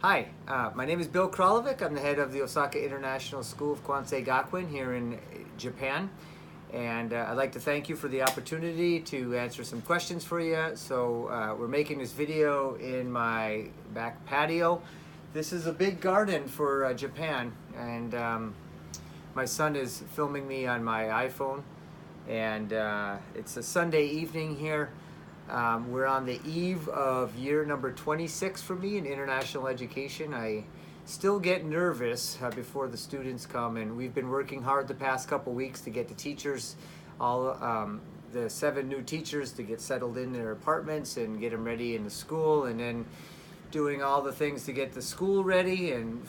Hi, my name is Bill Kralovic. I'm the head of the Osaka International School of Kwansei Gakuen here in Japan. And I'd like to thank you for the opportunity to answer some questions for you. So we're making this video in my back patio. This is a big garden for Japan, and my son is filming me on my iPhone. And it's a Sunday evening here. We're on the eve of year number 26 for me in international education. I still get nervous before the students come, and we've been working hard the past couple weeks to get the teachers, the 7 new teachers, to get settled in their apartments and get them ready in the school, and then doing all the things to get the school ready and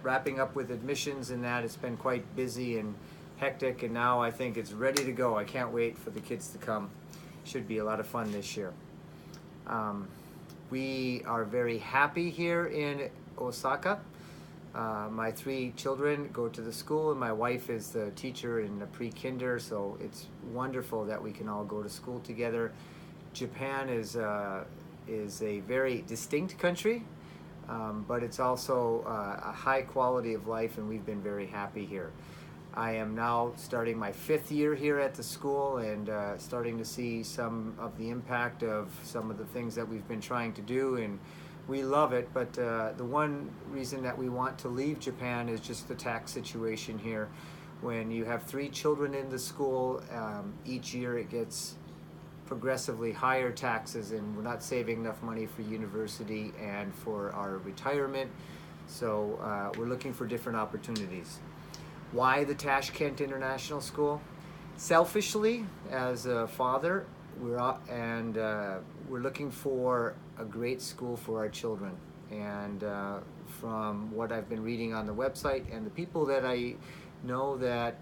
wrapping up with admissions and that. It's been quite busy and hectic, and now I think it's ready to go. I can't wait for the kids to come. Should be a lot of fun this year. We are very happy here in Osaka. My 3 children go to the school, and my wife is the teacher in the pre-kinder, so it's wonderful that we can all go to school together. Japan is a very distinct country, but it's also a high quality of life, and we've been very happy here. I am now starting my 5th year here at the school, and starting to see some of the impact of some of the things that we've been trying to do, and we love it. But the one reason that we want to leave Japan is just the tax situation here. When you have 3 children in the school, each year it gets progressively higher taxes, and we're not saving enough money for university and for our retirement. So we're looking for different opportunities. Why the Tashkent International School? Selfishly, as a father, we're looking for a great school for our children. And from what I've been reading on the website and the people that I know that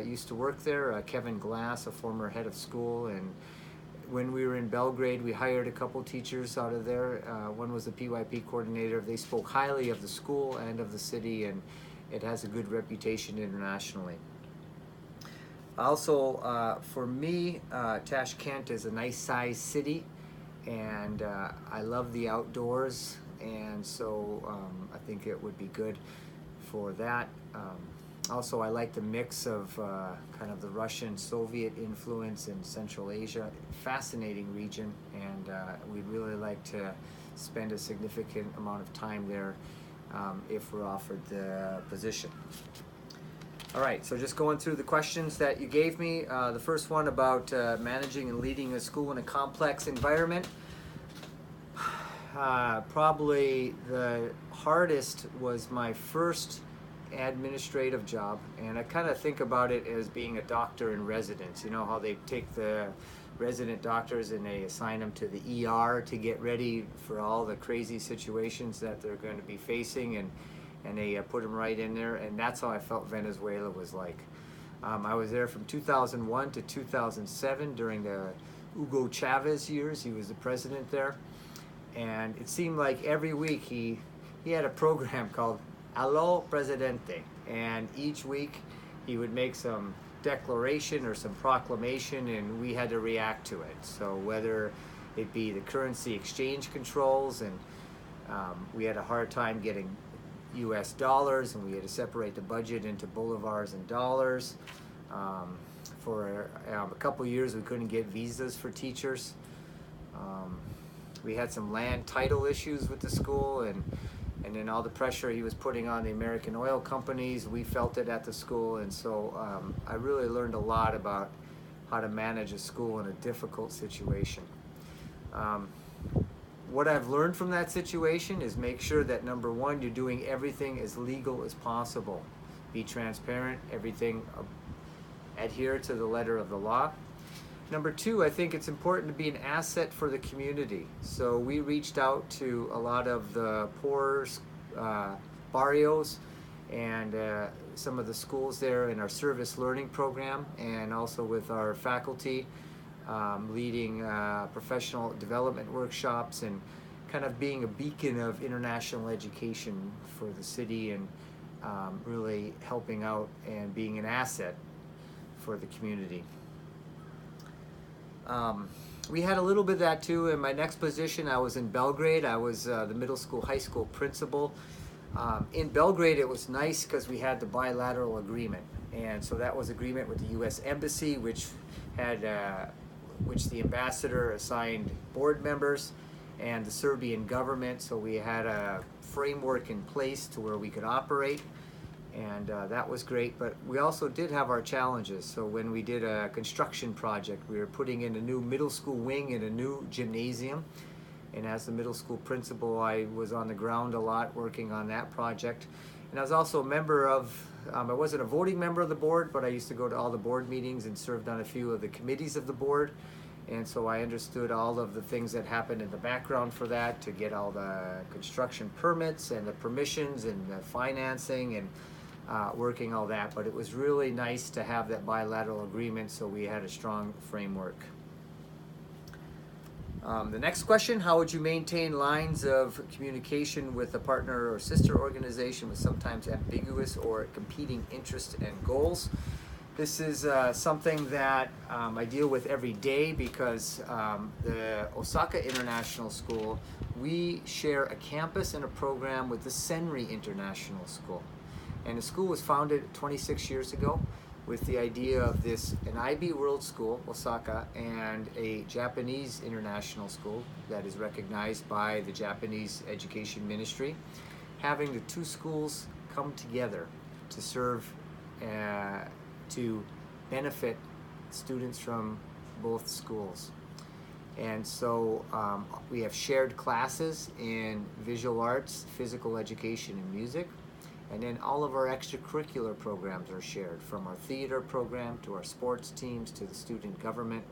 used to work there, Kevin Glass, a former head of school, and when we were in Belgrade, we hired a couple teachers out of there. One was the PYP coordinator. They spoke highly of the school and of the city, and it has a good reputation internationally. Also, for me, Tashkent is a nice sized city, and I love the outdoors, and so I think it would be good for that. Also, I like the mix of kind of the Russian Soviet influence in Central Asia. Fascinating region, and we'd really like to spend a significant amount of time there if we're offered the position. All right, so just going through the questions that you gave me. The first one about managing and leading a school in a complex environment. Probably the hardest was my first administrative job, and I kind of think about it as being a doctor in residence. You know how they take the resident doctors and they assign them to the ER to get ready for all the crazy situations that they're going to be facing, and they put them right in there, and that's how I felt Venezuela was like. I was there from 2001 to 2007 during the Hugo Chavez years. He was the president there, and it seemed like every week he had a program called Allo Presidente, and each week he would make some declaration or some proclamation, and we had to react to it. So whether it be the currency exchange controls, and we had a hard time getting US dollars, and we had to separate the budget into bolivars and dollars. For a couple years we couldn't get visas for teachers. We had some land title issues with the school, and then all the pressure he was putting on the American oil companies, we felt it at the school, and so I really learned a lot about how to manage a school in a difficult situation. What I've learned from that situation is make sure that, number one, you're doing everything as legal as possible. Be transparent, everything, adhere to the letter of the law. Number 2, I think it's important to be an asset for the community. So we reached out to a lot of the poor barrios and some of the schools there in our service learning program, and also with our faculty leading professional development workshops, and kind of being a beacon of international education for the city, and really helping out and being an asset for the community. We had a little bit of that too. In my next position, I was in Belgrade. I was the middle school, high school principal. In Belgrade, it was nice because we had the bilateral agreement, and so that was agreement with the U.S. Embassy, which had which the ambassador assigned board members, and the Serbian government. So we had a framework in place to where we could operate, and that was great. But we also did have our challenges. So when we did a construction project, we were putting in a new middle school wing and a new gymnasium. And as the middle school principal, I was on the ground a lot working on that project. And I was also a member of, I wasn't a voting member of the board, but I used to go to all the board meetings and served on a few of the committees of the board. And so I understood all of the things that happened in the background for that, to get all the construction permits and the permissions and the financing and working all that. But it was really nice to have that bilateral agreement, so we had a strong framework. The next question, how would you maintain lines of communication with a partner or sister organization with sometimes ambiguous or competing interests and goals? This is something that I deal with every day because the Osaka International School, we share a campus and a program with the Senri International School. And the school was founded 26 years ago with the idea of an IB World School, Osaka, and a Japanese international school that is recognized by the Japanese Education Ministry, having the two schools come together to serve, to benefit students from both schools. And so we have shared classes in visual arts, physical education, and music. And then all of our extracurricular programs are shared, from our theater program to our sports teams to the student government.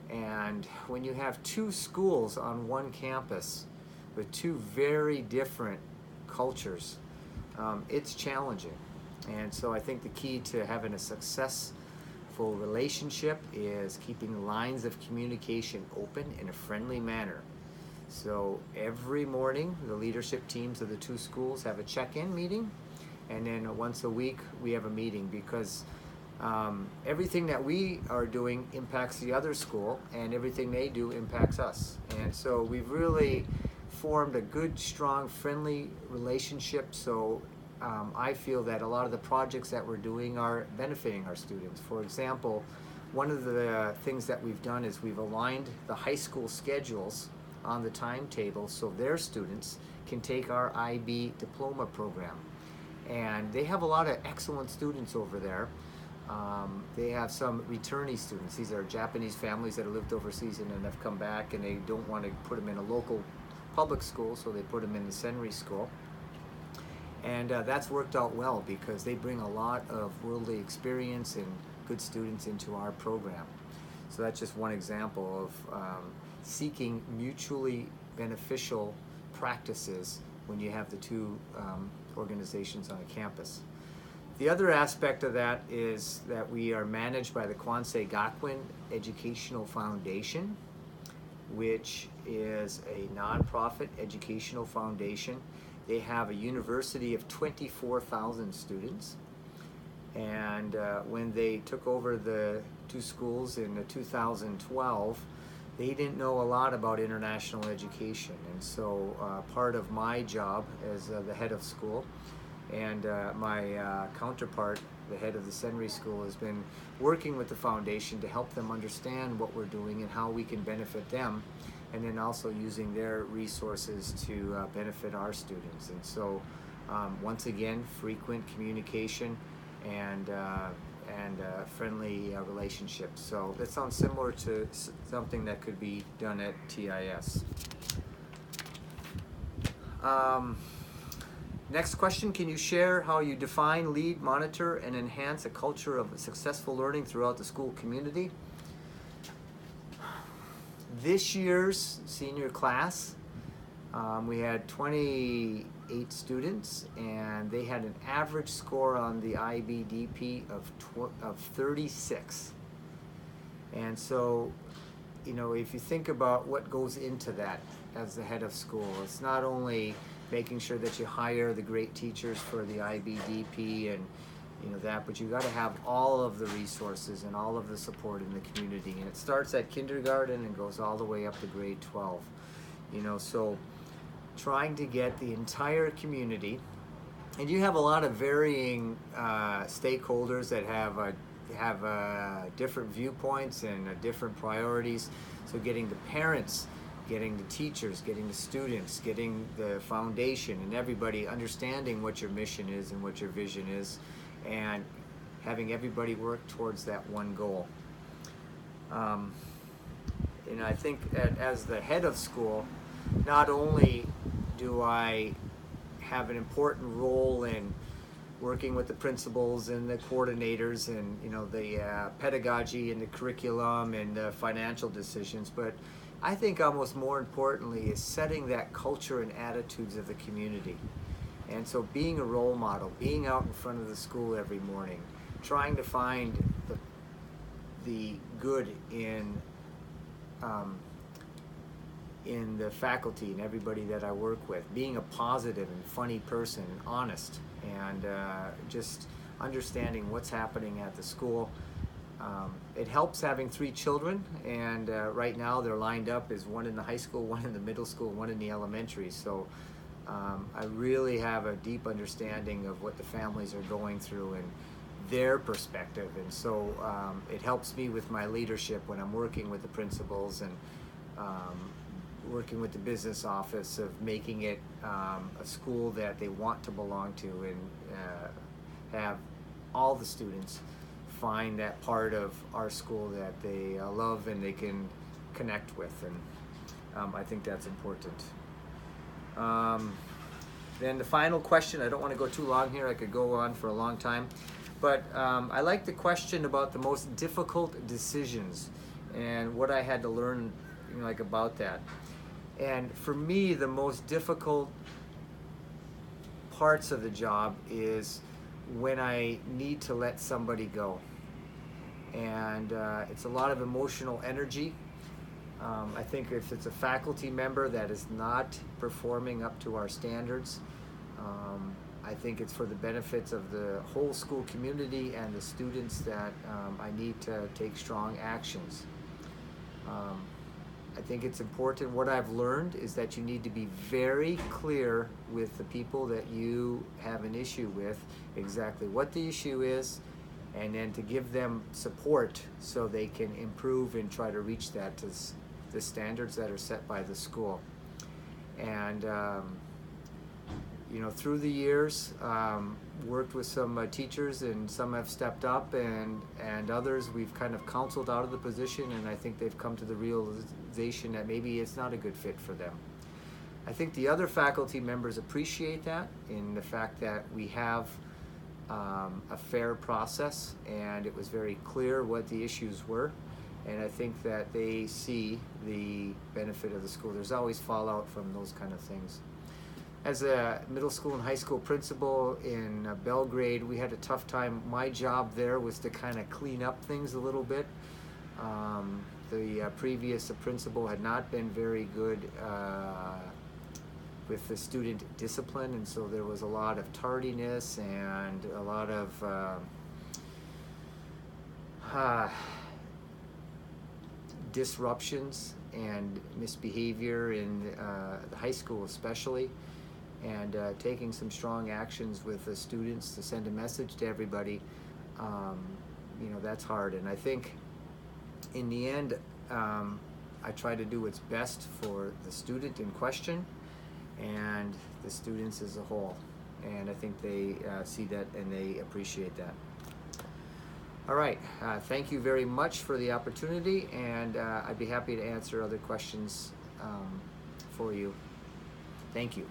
And when you have two schools on one campus with two very different cultures, it's challenging. And so I think the key to having a successful relationship is keeping the lines of communication open in a friendly manner. So every morning, the leadership teams of the two schools have a check-in meeting, and then once a week we have a meeting, because everything that we are doing impacts the other school, and everything they do impacts us. And so we've really formed a good, strong, friendly relationship. So I feel that a lot of the projects that we're doing are benefiting our students. For example, one of the things that we've done is we've aligned the high school schedules on the timetable so their students can take our IB diploma program. And they have a lot of excellent students over there. They have some returnee students. These are Japanese families that have lived overseas and then have come back, and they don't want to put them in a local public school, so they put them in the Senri school. And that's worked out well because they bring a lot of worldly experience and good students into our program. So that's just one example of seeking mutually beneficial practices when you have the two organizations on a campus. The other aspect of that is that we are managed by the Kwansei Gakuin Educational Foundation, which is a nonprofit educational foundation. They have a university of 24,000 students. And when they took over the two schools in 2012, they didn't know a lot about international education. And so part of my job as the head of school and my counterpart, the head of the Senri School, has been working with the foundation to help them understand what we're doing and how we can benefit them, and then also using their resources to benefit our students. And so once again, frequent communication and friendly relationships. So that sounds similar to something that could be done at TIS. Next question, can you share how you define, lead, monitor, and enhance a culture of successful learning throughout the school community? This year's senior class, we had 28 students, and they had an average score on the IBDP of 36. And so, you know, if you think about what goes into that as the head of school, it's not only making sure that you hire the great teachers for the IBDP and that, but you got to have all of the resources and all of the support in the community, and it starts at kindergarten and goes all the way up to grade 12. So trying to get the entire community, and you have a lot of varying stakeholders that have different viewpoints and different priorities. So getting the parents, getting the teachers, getting the students, getting the foundation, and everybody understanding what your mission is and what your vision is, and having everybody work towards that one goal. I think as the head of school, not only do I have an important role in working with the principals and the coordinators and the pedagogy and the curriculum and the financial decisions, but I think almost more importantly is setting that culture and attitudes of the community. And so being a role model, being out in front of the school every morning, trying to find the good in the faculty and everybody that I work with, being a positive and funny person and honest, and just understanding what's happening at the school. It helps having 3 children, and right now they're lined up as one in the high school, one in the middle school, one in the elementary. So I really have a deep understanding of what the families are going through and their perspective, and so it helps me with my leadership when I'm working with the principals and working with the business office of making it a school that they want to belong to, and have all the students find that part of our school that they love and they can connect with, and I think that's important. Then the final question, I don't want to go too long here, I could go on for a long time, but I like the question about the most difficult decisions and what I had to learn about that. And for me, the most difficult parts of the job is when I need to let somebody go. And it's a lot of emotional energy. I think if it's a faculty member that is not performing up to our standards, I think it's for the benefits of the whole school community and the students that I need to take strong actions. I think it's important. What I've learned is that you need to be very clear with the people that you have an issue with, exactly what the issue is, and then to give them support so they can improve and try to reach that to the standards that are set by the school. And through the years, worked with some teachers, and some have stepped up, and others we've kind of counseled out of the position, and I think they've come to the realization that maybe it's not a good fit for them. I think the other faculty members appreciate that, in the fact that we have a fair process, and it was very clear what the issues were, and I think that they see the benefit of the school. There's always fallout from those kind of things. As a middle school and high school principal in Belgrade, we had a tough time. My job there was to kind of clean up things a little bit. The previous principal had not been very good with the student discipline, and so there was a lot of tardiness and a lot of disruptions and misbehavior in the high school especially, and taking some strong actions with the students to send a message to everybody. That's hard, and I think in the end I try to do what's best for the student in question and the students as a whole, and I think they see that and they appreciate that. All right, thank you very much for the opportunity, and I'd be happy to answer other questions for you. Thank you.